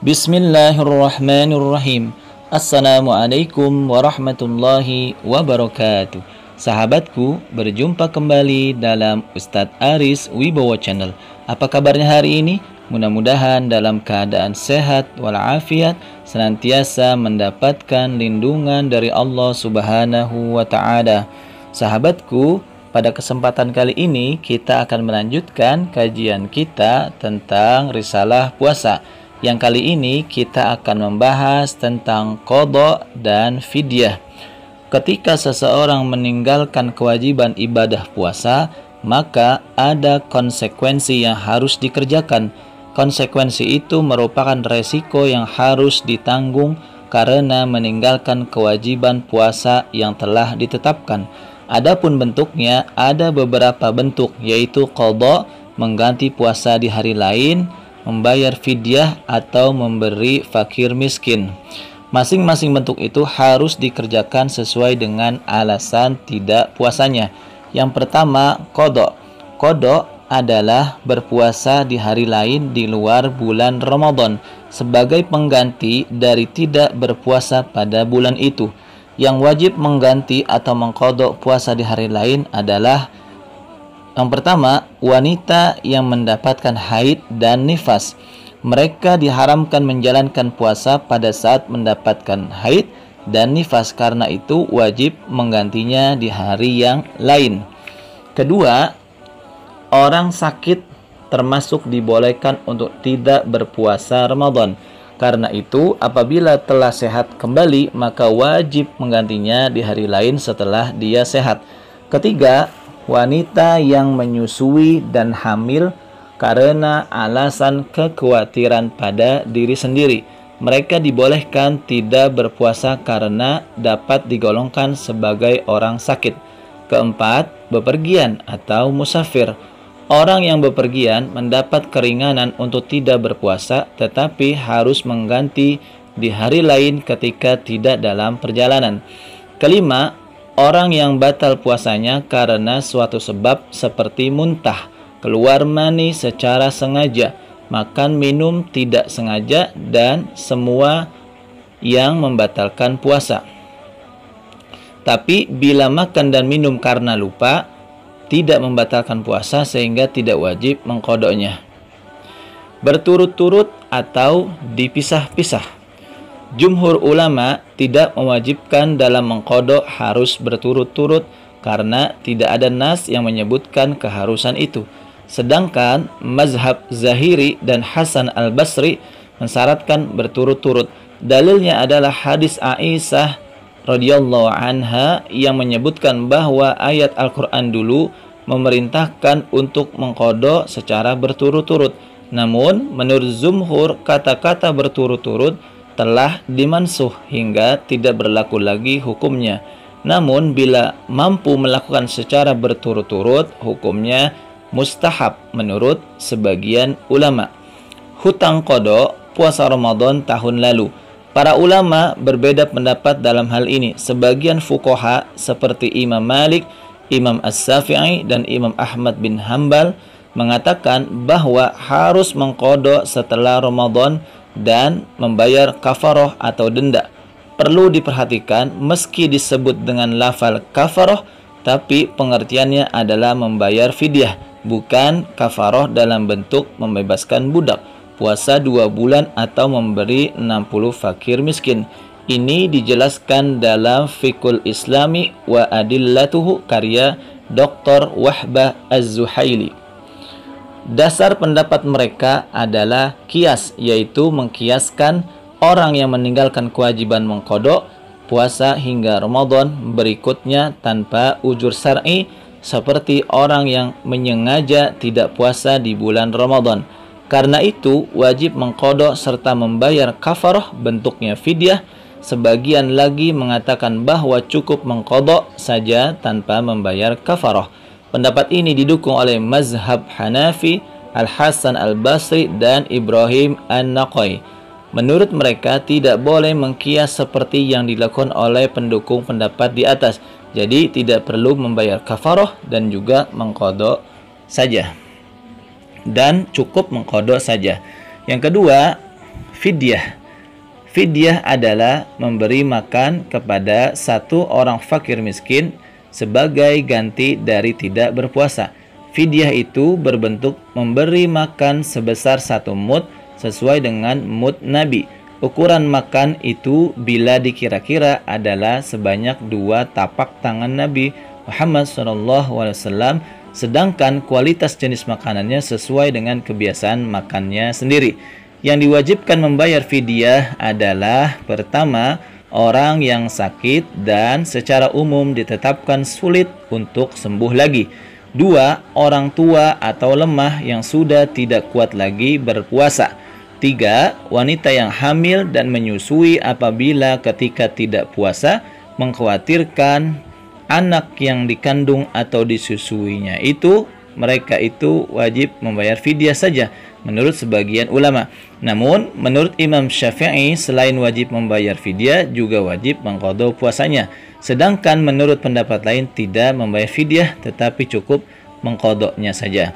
Bismillahirrahmanirrahim. Assalamualaikum warahmatullahi wabarakatuh. Sahabatku, berjumpa kembali dalam Ustadz Aris Wibowo Channel. Apa kabarnya hari ini? Mudah-mudahan dalam keadaan sehat walafiat, senantiasa mendapatkan lindungan dari Allah Subhanahu wa Ta'ala. Sahabatku, pada kesempatan kali ini kita akan melanjutkan kajian kita tentang risalah puasa. Yang kali ini kita akan membahas tentang qada dan fidyah. Ketika seseorang meninggalkan kewajiban ibadah puasa, maka ada konsekuensi yang harus dikerjakan. Konsekuensi itu merupakan resiko yang harus ditanggung karena meninggalkan kewajiban puasa yang telah ditetapkan. Adapun bentuknya, ada beberapa bentuk, yaitu qada, mengganti puasa di hari lain, membayar fidyah, atau memberi fakir miskin. Masing-masing bentuk itu harus dikerjakan sesuai dengan alasan tidak puasanya. Yang pertama, qada. Qada adalah berpuasa di hari lain di luar bulan Ramadan sebagai pengganti dari tidak berpuasa pada bulan itu. Yang wajib mengganti atau mengqada puasa di hari lain adalah yang pertama, wanita yang mendapatkan haid dan nifas. Mereka diharamkan menjalankan puasa pada saat mendapatkan haid dan nifas, karena itu wajib menggantinya di hari yang lain. Kedua, orang sakit termasuk dibolehkan untuk tidak berpuasa Ramadan. Karena itu, apabila telah sehat kembali, maka wajib menggantinya di hari lain setelah dia sehat. Ketiga, wanita yang menyusui dan hamil karena alasan kekhawatiran pada diri sendiri. Mereka dibolehkan tidak berpuasa karena dapat digolongkan sebagai orang sakit. Keempat, bepergian atau musafir. Orang yang bepergian mendapat keringanan untuk tidak berpuasa, tetapi harus mengganti di hari lain ketika tidak dalam perjalanan. Kelima, orang yang batal puasanya karena suatu sebab seperti muntah, keluar mani secara sengaja, makan minum tidak sengaja, dan semua yang membatalkan puasa. Tapi bila makan dan minum karena lupa, tidak membatalkan puasa sehingga tidak wajib mengqadanya. Berturut-turut atau dipisah-pisah. Jumhur ulama tidak mewajibkan dalam mengqada harus berturut-turut karena tidak ada nas yang menyebutkan keharusan itu. Sedangkan mazhab Zahiri dan Hasan al-Basri mensyaratkan berturut-turut. Dalilnya adalah hadis Aisyah radhiyallahu anha yang menyebutkan bahwa ayat Al-Quran dulu memerintahkan untuk mengqada secara berturut-turut. Namun menurut Jumhur, kata-kata berturut-turut telah dimansuh hingga tidak berlaku lagi hukumnya. Namun bila mampu melakukan secara berturut-turut, hukumnya mustahab menurut sebagian ulama. Hutang qada puasa Ramadan tahun lalu. Para ulama berbeda pendapat dalam hal ini. Sebagian fuqaha seperti Imam Malik, Imam As-Syafi'i, dan Imam Ahmad bin Hanbal mengatakan bahwa harus mengqada setelah Ramadan dan membayar kafarah atau denda. Perlu diperhatikan, meski disebut dengan lafal kafarah, tapi pengertiannya adalah membayar fidyah, bukan kafarah dalam bentuk membebaskan budak, puasa 2 bulan, atau memberi 60 fakir miskin. Ini dijelaskan dalam Fiqhul Islami wa Adillatuhu karya Dr. Wahbah Az-Zuhaili. Dasar pendapat mereka adalah kias, yaitu mengkiaskan orang yang meninggalkan kewajiban mengqada puasa hingga Ramadan berikutnya tanpa ujur syar'i, seperti orang yang menyengaja tidak puasa di bulan Ramadan. Karena itu wajib mengqada serta membayar kafarah bentuknya fidyah. Sebagian lagi mengatakan bahwa cukup mengqada saja tanpa membayar kafarah. Pendapat ini didukung oleh mazhab Hanafi, Al-Hasan Al-Basri, dan Ibrahim An-Naqai. Menurut mereka tidak boleh mengkias seperti yang dilakukan oleh pendukung pendapat di atas. Jadi tidak perlu membayar kafarah dan juga mengqada saja. Dan cukup mengqada saja. Yang kedua, fidyah. Fidyah adalah memberi makan kepada satu orang fakir miskin sebagai ganti dari tidak berpuasa. Fidyah itu berbentuk memberi makan sebesar 1 mud sesuai dengan mud Nabi. Ukuran makan itu bila dikira-kira adalah sebanyak 2 tapak tangan Nabi Muhammad SAW, sedangkan kualitas jenis makanannya sesuai dengan kebiasaan makannya sendiri. Yang diwajibkan membayar fidyah adalah pertama, orang yang sakit dan secara umum ditetapkan sulit untuk sembuh lagi. 2. Orang tua atau lemah yang sudah tidak kuat lagi berpuasa. 3. Wanita yang hamil dan menyusui apabila ketika tidak puasa mengkhawatirkan anak yang dikandung atau disusuinya mereka itu wajib membayar fidyah saja menurut sebagian ulama. Namun menurut Imam Syafi'i selain wajib membayar fidyah juga wajib mengqadha puasanya. Sedangkan menurut pendapat lain tidak membayar fidyah tetapi cukup mengqadhanya saja.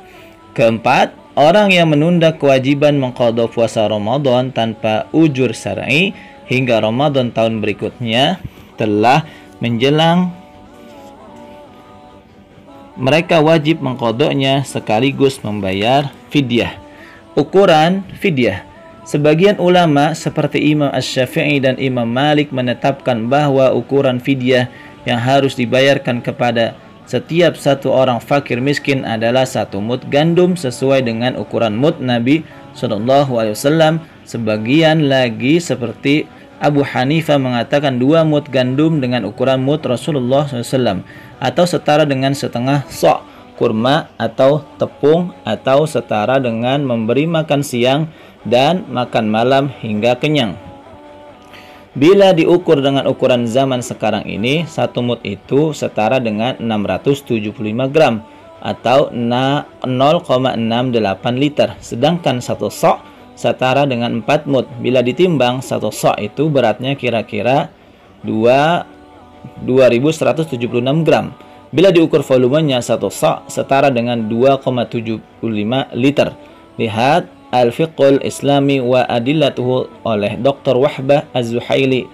Keempat, orang yang menunda kewajiban mengqadha puasa Ramadan tanpa ujur syar'i hingga Ramadan tahun berikutnya telah menjelang, mereka wajib mengqadhanya sekaligus membayar fidyah. Ukuran fidyah. Sebagian ulama seperti Imam Asy-Syafi'i dan Imam Malik menetapkan bahwa ukuran fidyah yang harus dibayarkan kepada setiap satu orang fakir miskin adalah 1 mud gandum sesuai dengan ukuran mud Nabi SAW. Sebagian lagi seperti Abu Hanifah mengatakan 2 mud gandum dengan ukuran mud Rasulullah SAW atau setara dengan setengah sok kurma atau tepung atau setara dengan memberi makan siang dan makan malam hingga kenyang. Bila diukur dengan ukuran zaman sekarang ini, 1 mud itu setara dengan 675 gram atau 0,68 liter. Sedangkan 1 sok setara dengan 4 mud. Bila ditimbang 1 sok itu beratnya kira-kira 2176 gram. Bila diukur volumenya 1 sok setara dengan 2,75 liter. Lihat Al-Fiqhul Islami wa Adillatuhu oleh Dr. Wahbah Az-Zuhaili.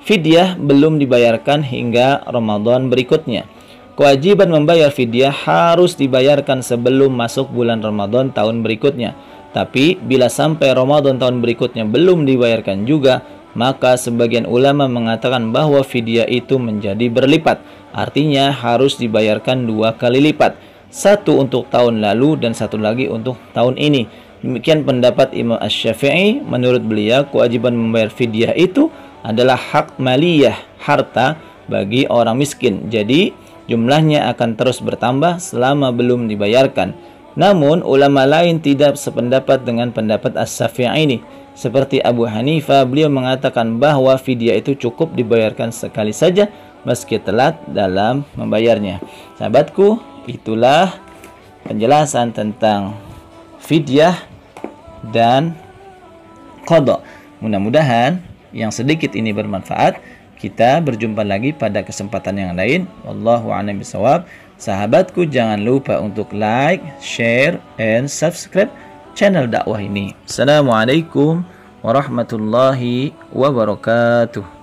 Fidyah belum dibayarkan hingga Ramadan berikutnya. Kewajiban membayar fidyah harus dibayarkan sebelum masuk bulan Ramadan tahun berikutnya. Tapi bila sampai Ramadan tahun berikutnya belum dibayarkan juga, maka sebagian ulama mengatakan bahwa fidyah itu menjadi berlipat. Artinya harus dibayarkan 2 kali lipat. 1 untuk tahun lalu dan 1 lagi untuk tahun ini. Demikian pendapat Imam Asy-Syafi'i. Menurut beliau kewajiban membayar fidyah itu adalah hak maliyah, harta bagi orang miskin. Jadi jumlahnya akan terus bertambah selama belum dibayarkan. Namun ulama lain tidak sependapat dengan pendapat As-Syafi'i ini. Seperti Abu Hanifah, beliau mengatakan bahwa fidyah itu cukup dibayarkan sekali saja meski telat dalam membayarnya. Sahabatku, itulah penjelasan tentang fidyah dan qadha. Mudah-mudahan yang sedikit ini bermanfaat. Kita berjumpa lagi pada kesempatan yang lain. Wallahu a'lam bishawab. Sahabatku, jangan lupa untuk like, share, and subscribe channel dakwah ini. Assalamualaikum warahmatullahi wabarakatuh.